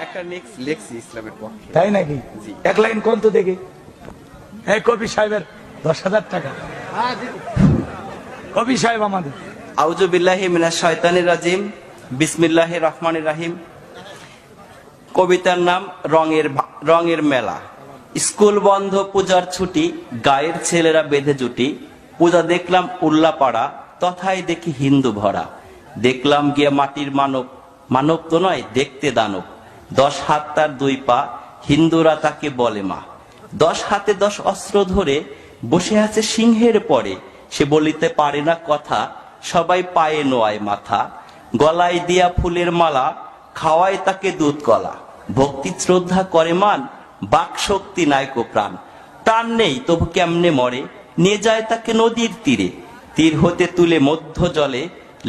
একটা লেখছি ইসলামের পক্ষে। তাই নাকি? এক লাইন কোন তো দেখি। এই কবি সাহেবের 10,000 টাকা। কবি সাহেব আমাদের। আউযু বিল্লাহি মিনাশ শাইতানির রাজিম, বিসমিল্লাহির রহমানির রহিম। কবিতার নাম রঙের মেলা। স্কুল বন্ধ, পূজার ছুটি, গায়ের ছেলেরা বেঁধে জুটি। পূজা দেখলাম উল্লাপাড়া, তথায় দেখি হিন্দু ভরা। দেখলাম গিয়া মাটির মানব, মানব তো নয় দেখতে দানব। 10 হাত তার 2 পা, হিন্দুরা তাকে বলে মা। 10 হাতে 10 অস্ত্র ধরে বসে আছে সিংহের পরে। সে বলিতে পারে না কথা, সবাই পায়ে নোয়ায় মাথা। গলায় দিয়া ফুলের মালা, খাওয়ায় তাকে দুধ কলা। ভক্তি শ্রদ্ধা করে মান, বাক শক্তি নায়কো প্রাণ। প্রাণ নেই তবু কেমনে মরে, নিয়ে যায় তাকে নদীর তীরে। তীর হতে তুলে মধ্য জলে,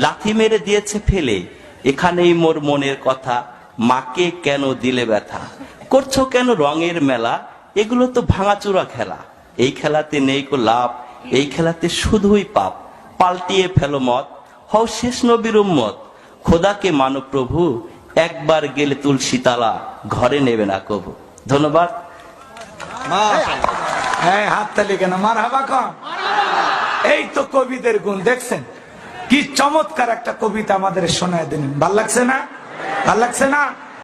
লাথি মেরে দিয়েছে ফেলে। এখানেই মোর মনের কথা, মাকে কেন দিলে ব্যথা। করছো কেন রঙের মেলা, এগুলো তো ভাঙাচোরা খেলা। এই খেলাতে নেই কো লাভ, এই খেলাতে শুধুই পাপ। পাল্টিয়ে ফেলো মত, হও শেষ নবীর উম্মত। খোদাকে মানো প্রভু, একবার গেলে তুলসী তালা, ঘরে নেবে না কভু। ধন্যবাদ। হ্যাঁ, হাততালি কেন? মারহাবা কন। এই তো কবিদের গুণ দেখছেন, কি চমৎকার একটা কবিতা আমাদের শোনায় দিলেন। ভাল লাগছে না? ভাল লাগছে না?